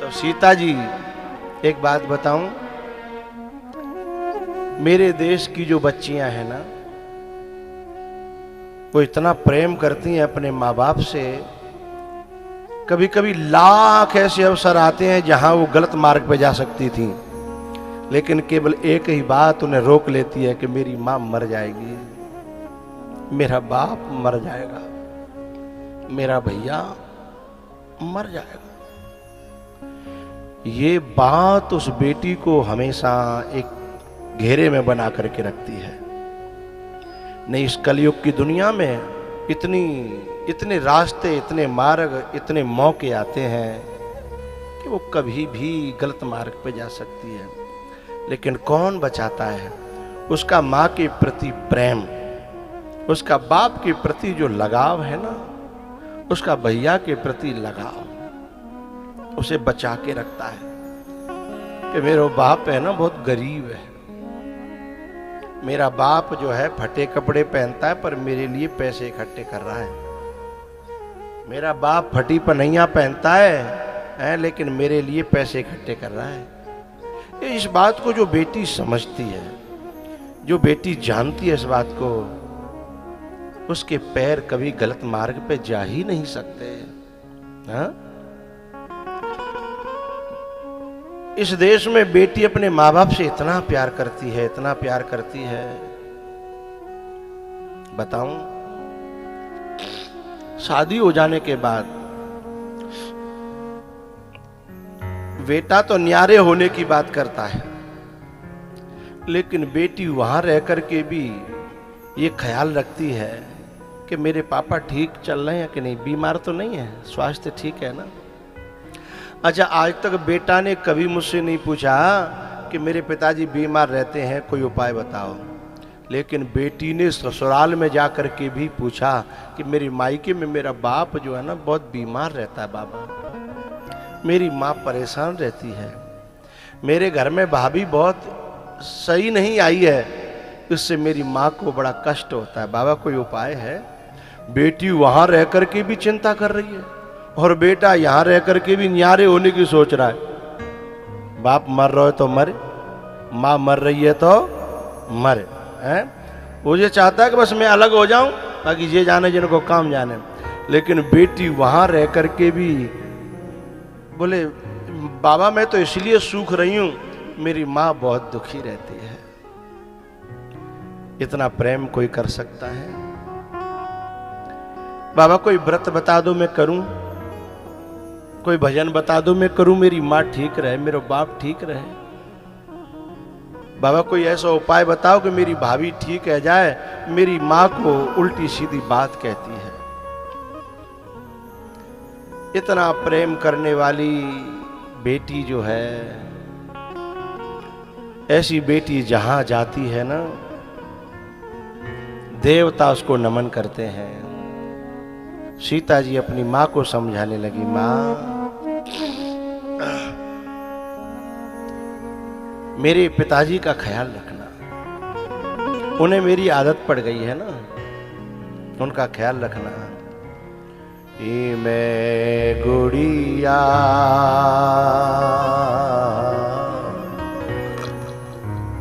तो सीता जी, एक बात बताऊं, मेरे देश की जो बच्चियां हैं ना, वो इतना प्रेम करती हैं अपने माँ बाप से। कभी कभी लाख ऐसे अवसर आते हैं जहां वो गलत मार्ग पे जा सकती थी, लेकिन केवल एक ही बात उन्हें रोक लेती है कि मेरी माँ मर जाएगी, मेरा बाप मर जाएगा, मेरा भैया मर जाएगा। ये बात उस बेटी को हमेशा एक घेरे में बना करके रखती है। नहीं, इस कलयुग की दुनिया में इतने रास्ते, इतने मार्ग, इतने मौके आते हैं कि वो कभी भी गलत मार्ग पे जा सकती है, लेकिन कौन बचाता है? उसका माँ के प्रति प्रेम, उसका बाप के प्रति जो लगाव है ना, उसका भैया के प्रति लगाव उसे बचा के रखता है कि मेरा बाप है ना बहुत गरीब है, मेरा बाप जो है फटे कपड़े पहनता है पर मेरे लिए पैसे इकट्ठे कर रहा है, मेरा बाप फटी पनैया पहनता है लेकिन मेरे लिए पैसे इकट्ठे कर रहा है। इस बात को जो बेटी समझती है, जो बेटी जानती है इस बात को, उसके पैर कभी गलत मार्ग पे जा ही नहीं सकते। हाँ? इस देश में बेटी अपने माँ बाप से इतना प्यार करती है, इतना प्यार करती है, बताऊं, शादी हो जाने के बाद बेटा तो न्यारे होने की बात करता है, लेकिन बेटी वहां रह करके भी ये ख्याल रखती है कि मेरे पापा ठीक चल रहे हैं कि नहीं, बीमार तो नहीं है, स्वास्थ्य ठीक है ना। अच्छा, आज तक बेटा ने कभी मुझसे नहीं पूछा कि मेरे पिताजी बीमार रहते हैं, कोई उपाय बताओ, लेकिन बेटी ने ससुराल में जा कर के भी पूछा कि मेरी मायके में मेरा बाप जो है ना बहुत बीमार रहता है बाबा, मेरी माँ परेशान रहती है, मेरे घर में भाभी बहुत सही नहीं आई है, इससे मेरी माँ को बड़ा कष्ट होता है, बाबा कोई उपाय है? बेटी वहां रह करके भी चिंता कर रही है और बेटा यहां रह करके भी न्यारे होने की सोच रहा है। बाप मर रहा है तो मरे, माँ मर रही है तो मरे, हैं? वो ये चाहता है कि बस मैं अलग हो जाऊं, बाकी ये जाने जिनको काम जाने, लेकिन बेटी वहां रह करके भी बोले बाबा मैं तो इसलिए सूख रही हूं, मेरी माँ बहुत दुखी रहती है। इतना प्रेम कोई कर सकता है? बाबा कोई व्रत बता दो मैं करूं, कोई भजन बता दो मैं करूं, मेरी माँ ठीक रहे, मेरा बाप ठीक रहे। बाबा कोई ऐसा उपाय बताओ कि मेरी भाभी ठीक है जाए, मेरी माँ को उल्टी सीधी बात कहती है। इतना प्रेम करने वाली बेटी जो है, ऐसी बेटी जहां जाती है ना, देवता उसको नमन करते हैं। सीता जी अपनी माँ को समझाने लगी, माँ मेरे पिताजी का ख्याल रखना, उन्हें मेरी आदत पड़ गई है ना, उनका ख्याल रखना। ये मैं गुड़िया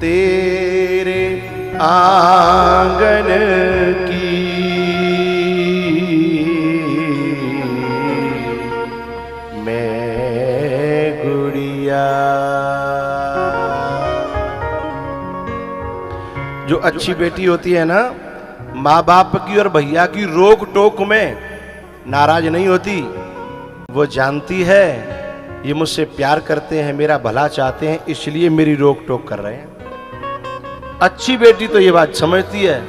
तेरे आंगन की, जो अच्छी बेटी होती है ना, माँ बाप की और भैया की रोक टोक में नाराज नहीं होती। वो जानती है ये मुझसे प्यार करते हैं, मेरा भला चाहते हैं, इसलिए मेरी रोक टोक कर रहे हैं। अच्छी बेटी तो ये बात समझती है,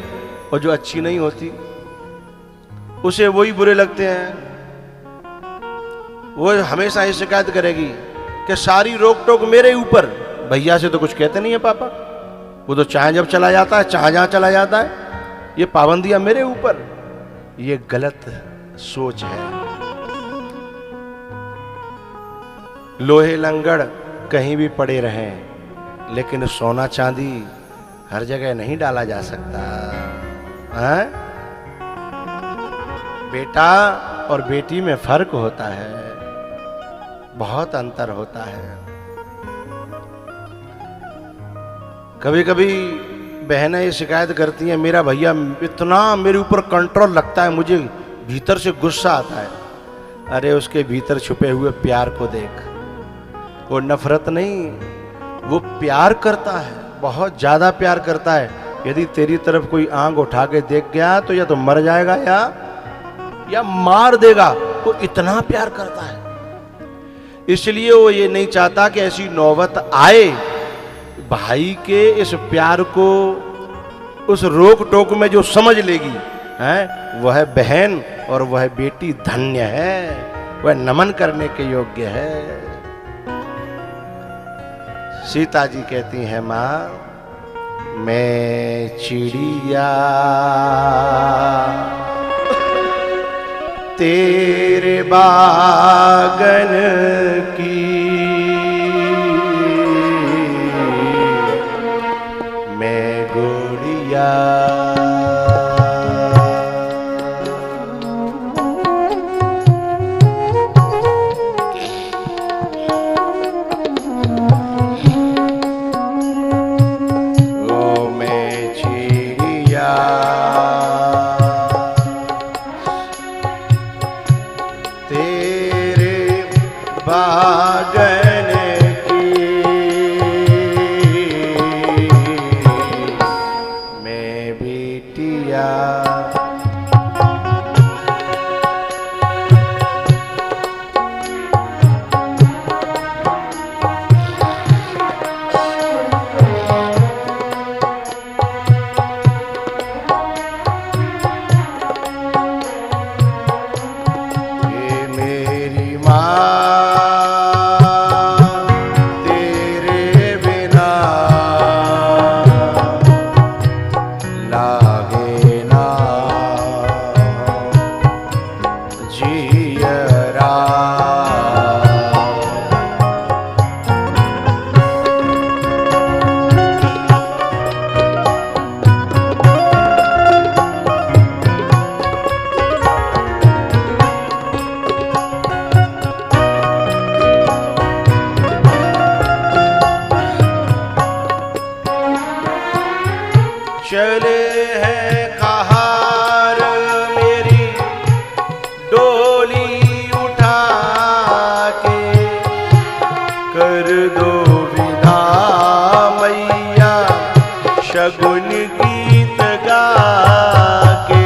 और जो अच्छी नहीं होती उसे वही बुरे लगते हैं। वो हमेशा ये शिकायत करेगी कि सारी रोक टोक मेरे ऊपर, भैया से तो कुछ कहते नहीं है पापा, वो तो चाहे जब चला जाता है, चाहे जहां चला जाता है, ये पाबंदियां मेरे ऊपर। ये गलत सोच है। लोहे लंगड़ कहीं भी पड़े रहें, लेकिन सोना चांदी हर जगह नहीं डाला जा सकता है। बेटा और बेटी में फर्क होता है। बहुत अंतर होता है। कभी कभी बहनें ये शिकायत करती हैं, मेरा भैया इतना मेरे ऊपर कंट्रोल रखता है, मुझे भीतर से गुस्सा आता है। अरे उसके भीतर छुपे हुए प्यार को देख, वो नफरत नहीं, वो प्यार करता है, बहुत ज्यादा प्यार करता है। यदि तेरी तरफ कोई आंख उठा के देख गया तो या तो मर जाएगा या मार देगा। वो इतना प्यार करता है, इसलिए वो ये नहीं चाहता कि ऐसी नौबत आए। भाई के इस प्यार को उस रोक टोक में जो समझ लेगी है, वह बहन और वह बेटी धन्य है, वह नमन करने के योग्य है। सीता जी कहती हैं, मां मैं चिड़िया तेरे बागन की, मैं गुड़िया चले हैं कहार मेरी डोली उठा के, कर दो विदा मैया शगुन गीत गा के।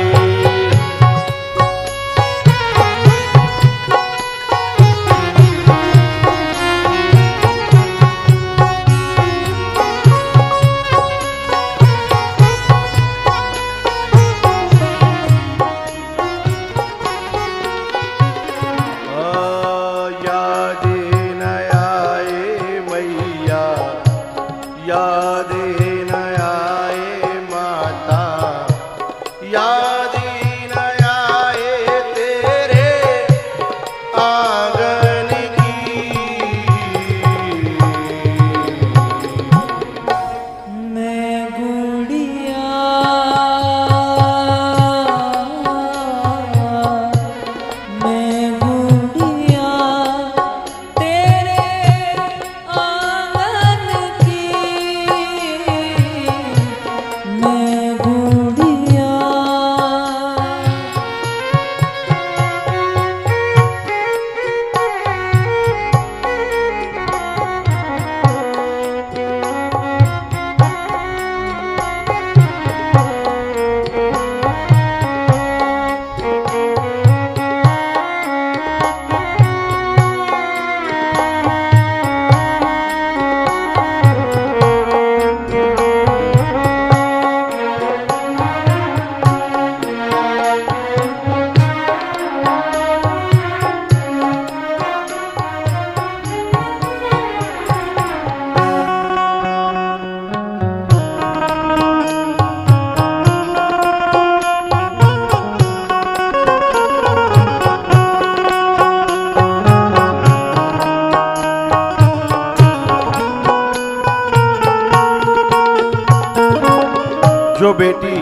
जो बेटी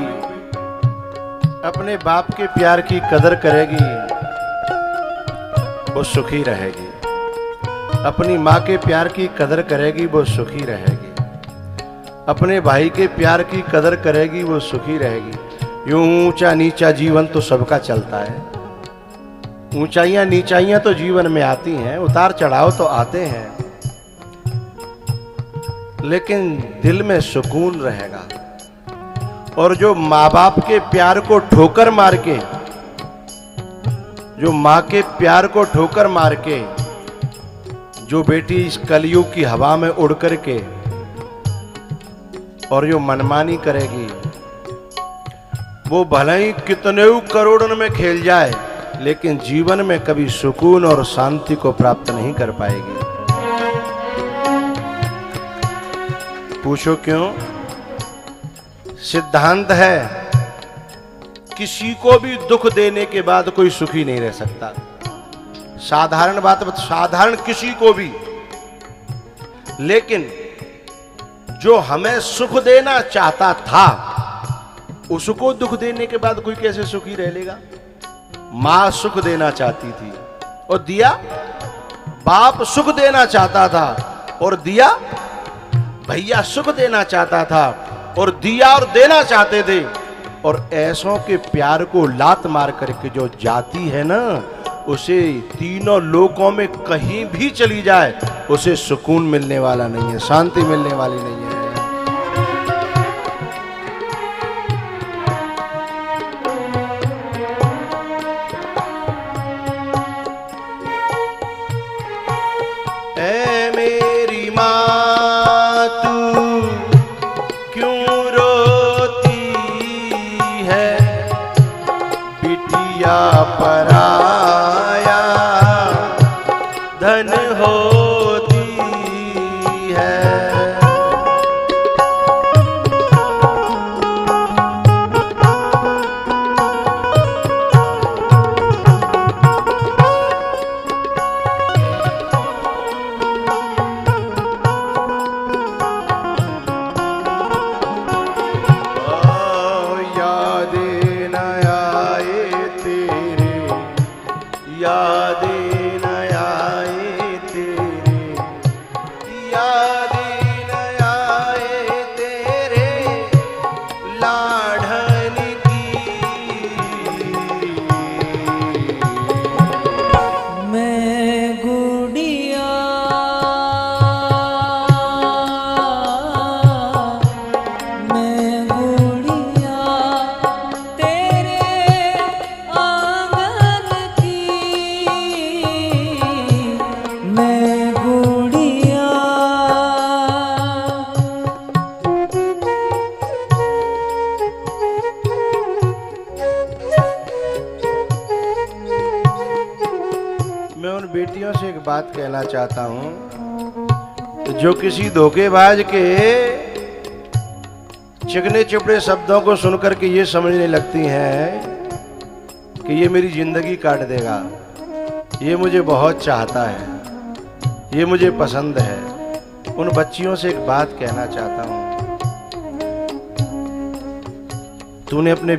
अपने बाप के प्यार की कदर करेगी वो सुखी रहेगी। अपनी माँ के प्यार की कदर करेगी वो सुखी रहेगी, अपने भाई के प्यार की कदर करेगी वो सुखी रहेगी। यूं ऊंचा नीचा जीवन तो सबका चलता है, ऊंचाइयां नीचाइयां तो जीवन में आती हैं, उतार चढ़ाव तो आते हैं, लेकिन दिल में सुकून रहेगा। और जो माँ बाप के प्यार को ठोकर मार के, जो माँ के प्यार को ठोकर मार के जो बेटी इस कलयुग की हवा में उड़ कर के और जो मनमानी करेगी, वो भले ही कितने करोड़ों में खेल जाए, लेकिन जीवन में कभी सुकून और शांति को प्राप्त नहीं कर पाएगी। पूछो क्यों? सिद्धांत है, किसी को भी दुख देने के बाद कोई सुखी नहीं रह सकता। साधारण बात, साधारण किसी को भी, लेकिन जो हमें सुख देना चाहता था उसको दुख देने के बाद कोई कैसे सुखी रह लेगा? मां सुख देना चाहती थी और दिया, बाप सुख देना चाहता था और दिया, भैया सुख देना चाहता था और दिया और देना चाहते थे। और ऐसों के प्यार को लात मार करके जो जाती है ना, उसे तीनों लोकों में कहीं भी चली जाए उसे सुकून मिलने वाला नहीं है, शांति मिलने वाली नहीं है। ऐ मेरी माँ तू क्यों रोती है, बिटिया पराया धन होती है। यादें न आए तेरे, यादें न आए तेरे, यादें न आए तेरे लाढ़न की। मैं गुड़िया, मैं गुड़िया तेरे आंगन की, मैं गुड़िया। मैं उन बेटियों से एक बात कहना चाहता हूं जो किसी धोखेबाज के चिकने चिपड़े शब्दों को सुनकर के ये समझने लगती हैं कि ये मेरी जिंदगी काट देगा, ये मुझे बहुत चाहता है, ये मुझे पसंद है। उन बच्चियों से एक बात कहना चाहता हूं, तूने अपने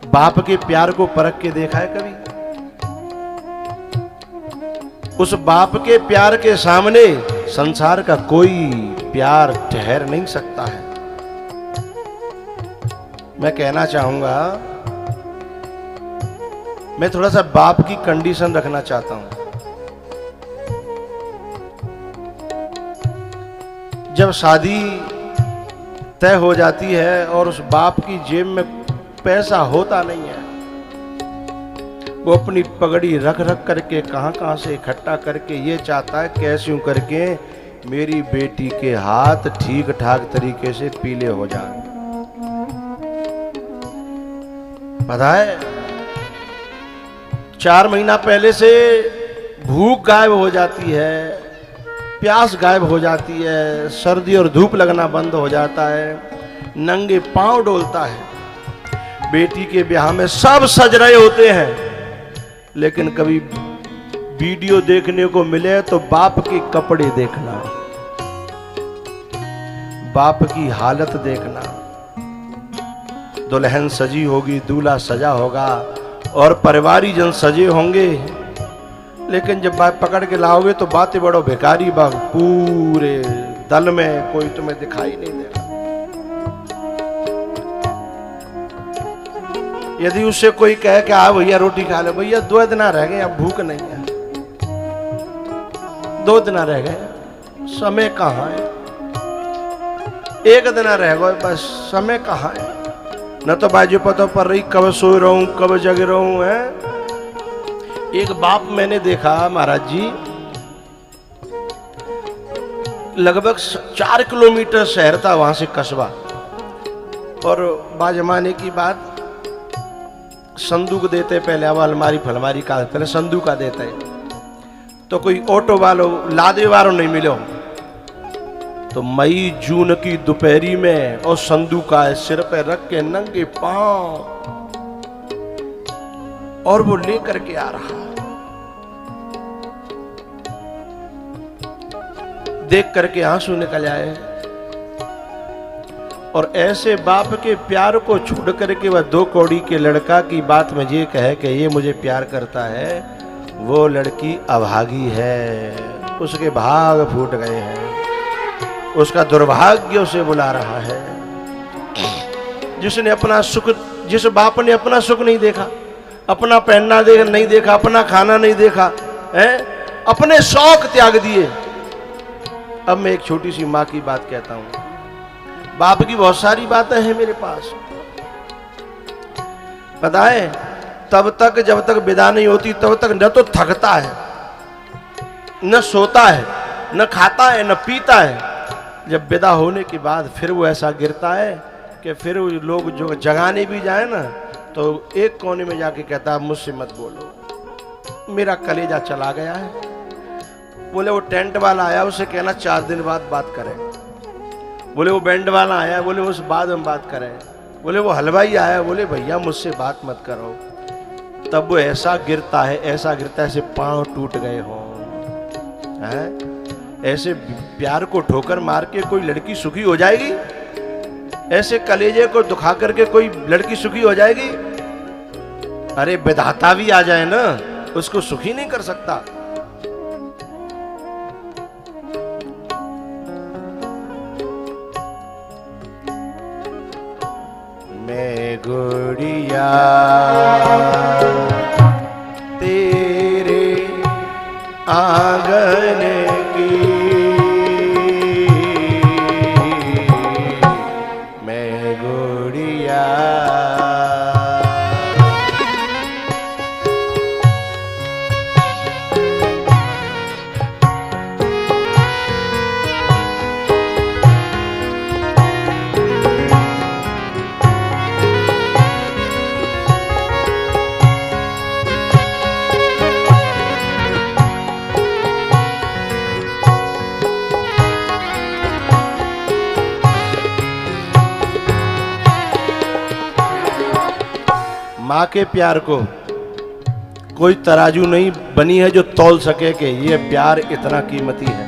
बाप के प्यार को परख के देखा है कभी? उस बाप के प्यार के सामने संसार का कोई प्यार ठहर नहीं सकता है। मैं कहना चाहूंगा, मैं थोड़ा सा बाप की कंडीशन रखना चाहता हूं। जब शादी तय हो जाती है और उस बाप की जेब में पैसा होता नहीं है, वो अपनी पगड़ी रख रख करके कहां से इकट्ठा करके ये चाहता है कैसे यूं करके मेरी बेटी के हाथ ठीक ठाक तरीके से पीले हो जाएं। पता है, 4 महीना पहले से भूख गायब हो जाती है, प्यास गायब हो जाती है, सर्दी और धूप लगना बंद हो जाता है, नंगे पांव डोलता है। बेटी के ब्याह में सब सज रहे होते हैं, लेकिन कभी वीडियो देखने को मिले तो बाप के कपड़े देखना, बाप की हालत देखना। दुल्हन सजी होगी, दूल्हा सजा होगा और परिवारीजन सजे होंगे, लेकिन जब बात पकड़ के लाओगे तो बातें बड़ो बेकारी बाग, पूरे दल में कोई तुम्हें दिखाई नहीं देगा। यदि उससे कोई कहे कि आ भैया रोटी खा ले, भैया 2 दिन रह गए, अब भूख नहीं है, 2 दिन रह गए, समय कहाँ है, 1 दिन रह गए बस, समय कहाँ है। न तो बाजू पतो पर रही कब सो रहा हूं कब जग रहा हूं है। एक बाप मैंने देखा महाराज जी, लगभग 4 किलोमीटर शहर था वहां से कस्बा, और बाजमाने की बात संदूक देते पहले, अब अलमारी फलमारी का पहले संदूक देते, तो कोई ऑटो वालों लादे वालों नहीं मिलो, तो मई जून की दोपहरी में और संदूका सिर पे रख के नंगे पांव, और वो लेकर के आ रहा, देख करके आंसू निकल आए। और ऐसे बाप के प्यार को छोड़ करके वह 2 कौड़ी के लड़का की बात में ये कहे कि ये मुझे प्यार करता है, वो लड़की अभागी है, उसके भाग फूट गए हैं, उसका दुर्भाग्य उसे बुला रहा है। जिसने अपना सुख, जिस बाप ने अपना सुख नहीं देखा, अपना पहनना नहीं देखा, अपना खाना नहीं देखा है, अपने शौक त्याग दिए। अब मैं एक छोटी सी माँ की बात कहता हूं, बाप की बहुत सारी बातें हैं मेरे पास, पता है, तब तक जब तक विदा नहीं होती तब तक न तो थकता है, न सोता है, न खाता है, न पीता है। जब विदा होने के बाद फिर वो ऐसा गिरता है कि फिर लोग जो जगाने भी जाए ना, तो एक कोने में जाके कहता है मुझसे मत बोलो, मेरा कलेजा चला गया है। बोले वो टेंट वाला आया, उसे कहना 4 दिन बाद बात करें। बोले वो बैंड वाला आया, बोले उस बाद हम बात करें। बोले वो हलवाई आया, बोले भैया मुझसे बात मत करो। तब वो ऐसा गिरता है, ऐसा गिरता है, ऐसे पांव टूट गए हों, ऐसे प्यार को ठोकर मार के कोई लड़की सुखी हो जाएगी? ऐसे कलेजे को दुखा करके कोई लड़की सुखी हो जाएगी? अरे विधाता भी आ जाए ना, उसको सुखी नहीं कर सकता। मैं गुड़िया तेरे आंगन की, मैं गुड़िया माँ के प्यार को कोई तराजू नहीं बनी है जो तौल सके कि ये प्यार इतना कीमती है।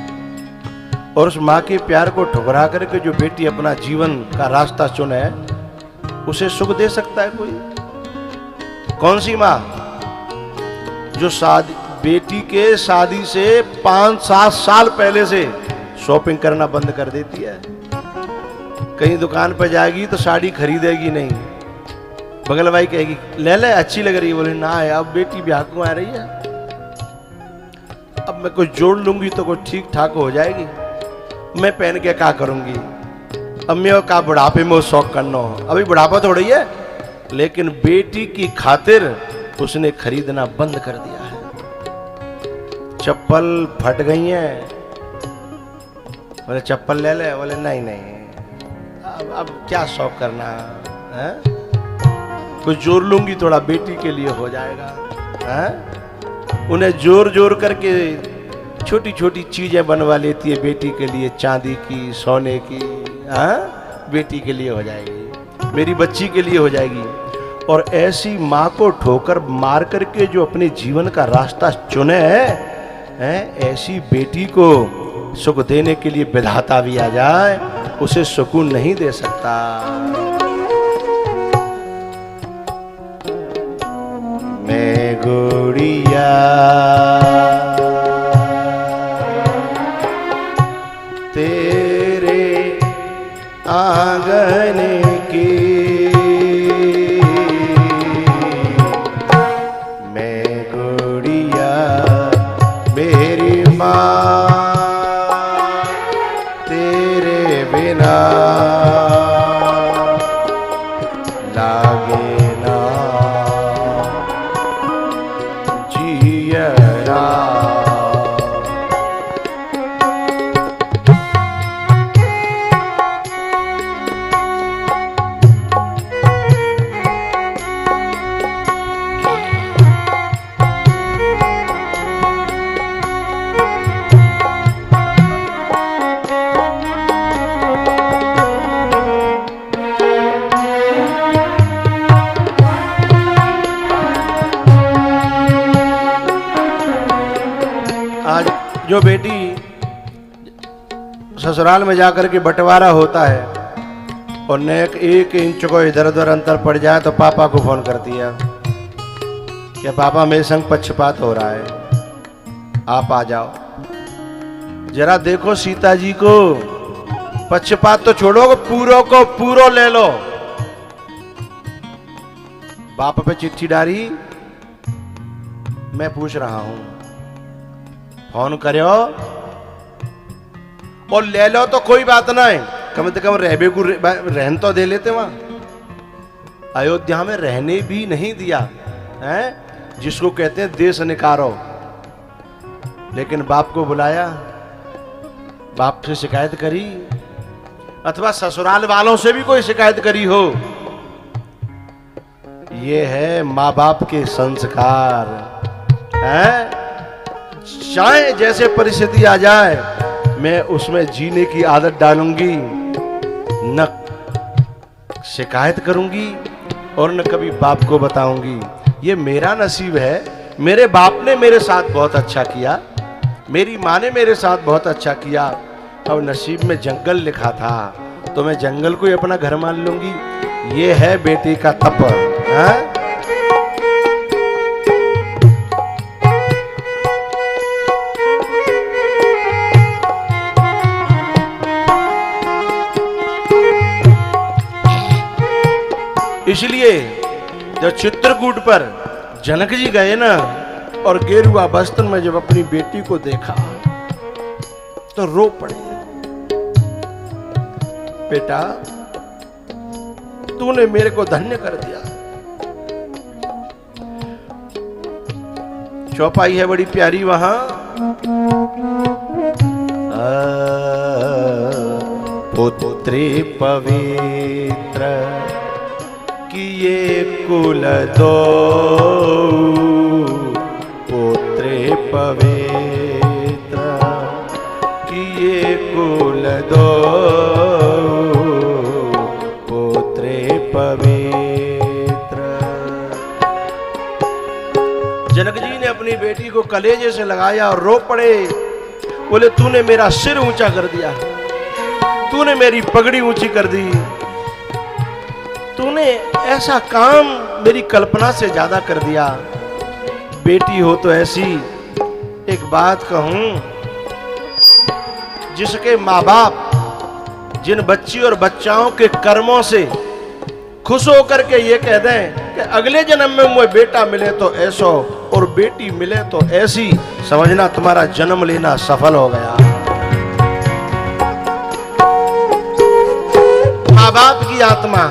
और उस माँ के प्यार को ठुकरा करके जो बेटी अपना जीवन का रास्ता चुने, उसे सुख दे सकता है कोई? कौन सी माँ जो शादी, बेटी के शादी से 5-7 साल पहले से शॉपिंग करना बंद कर देती है? कहीं दुकान पर जाएगी तो साड़ी खरीदेगी नहीं, बगल भाई कहेगी ले ले अच्छी लग रही है, बोले ना है, अब बेटी ब्याह को आ रही है, अब मैं कुछ जोड़ लूंगी तो कुछ ठीक ठाक हो जाएगी, मैं पहन के क्या करूंगी, अब मैं का बुढ़ापे में शौक करना हो, अभी बुढ़ापा थोड़ी है। लेकिन बेटी की खातिर उसने खरीदना बंद कर दिया है। चप्पल फट गई है, बोले चप्पल ले ले, बोले नहीं नहीं, अब क्या शौक करना है, कुछ जोड़ लूंगी थोड़ा बेटी के लिए हो जाएगा है? उन्हें जोर जोर करके छोटी छोटी चीजें बनवा लेती है बेटी के लिए, चांदी की, सोने की, बेटी के लिए हो जाएगी, मेरी बच्ची के लिए हो जाएगी। और ऐसी माँ को ठोकर मार करके जो अपने जीवन का रास्ता चुने है, ऐसी बेटी को सुख देने के लिए विधाता भी आ जाए, उसे सुकून नहीं दे सकता। मैं गुड़िया लागन की। मैं गुड़िया मेरी माँ तेरे बिना लागे ना जियरा। आज जो बेटी ससुराल में जाकर के बंटवारा होता है और नेक 1 इंच को इधर उधर अंतर पड़ जाए तो पापा को फोन करती है कि पापा मेरे संग पक्षपात हो रहा है, आप आ जाओ। जरा देखो सीता जी को, पक्षपात तो छोड़ो, पूरो को पूरो ले लो। बाप पे चिट्ठी डाली, मैं पूछ रहा हूं, फोन करो और ले लो तो कोई बात ना है, कम से कम रहबे को रहन तो दे लेते। वहां अयोध्या में रहने भी नहीं दिया है, जिसको कहते हैं देश निकारो। लेकिन बाप को बुलाया, बाप से शिकायत करी, अथवा ससुराल वालों से भी कोई शिकायत करी हो। ये है माँ बाप के संस्कार है। चाहे जैसे परिस्थिति आ जाए, मैं उसमें जीने की आदत डालूंगी, न शिकायत करूंगी और न कभी बाप को बताऊंगी। ये मेरा नसीब है, मेरे बाप ने मेरे साथ बहुत अच्छा किया, मेरी माँ ने मेरे साथ बहुत अच्छा किया। और नसीब में जंगल लिखा था तो मैं जंगल को ही अपना घर मान लूंगी। ये है बेटी का तप है? इसलिए जब चित्रकूट पर जनक जी गए ना और गेरुआ वस्त्र में जब अपनी बेटी को देखा तो रो पड़े। बेटा, तूने मेरे को धन्य कर दिया। चौपाई है बड़ी प्यारी वहां, पुत्री पवित्र किए कुल दो, पुत्री पवित्र किए कुल दो, पुत्री पवित्र। जनक जी ने अपनी बेटी को कलेजे से लगाया और रो पड़े। बोले, तूने मेरा सिर ऊंचा कर दिया, तूने मेरी पगड़ी ऊंची कर दी, तूने ऐसा काम मेरी कल्पना से ज्यादा कर दिया। बेटी हो तो ऐसी। एक बात कहूं, जिसके माँ बाप जिन बच्ची और बच्चाओं के कर्मों से खुश होकर के ये कह दें कि अगले जन्म में मुझे बेटा मिले तो ऐसा और बेटी मिले तो ऐसी, समझना तुम्हारा जन्म लेना सफल हो गया। माँ बाप की आत्मा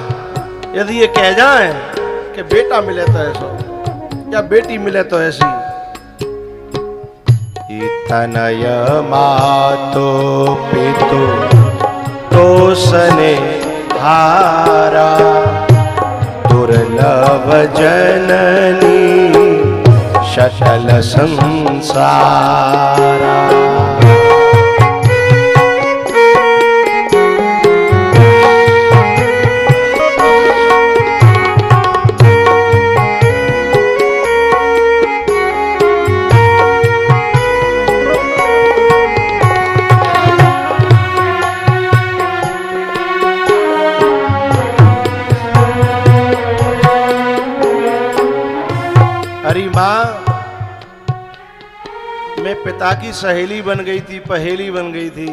यदि ये कह जाए कि बेटा मिले तो ऐसा या बेटी मिले तो ऐसी, तनय मातो पितु तोसने हारा, दुर्लभ जननी शकल संसारा। मैं पिता की सहेली बन गई थी, पहेली बन गई थी,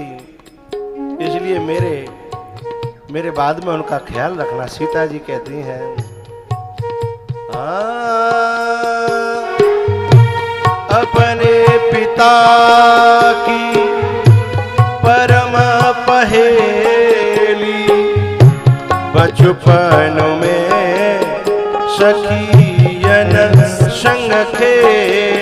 इसलिए मेरे मेरे बाद में उनका ख्याल रखना। सीता जी कहती हैं अपने पिता की परम पहेली बचपन में सखियन संग खेली।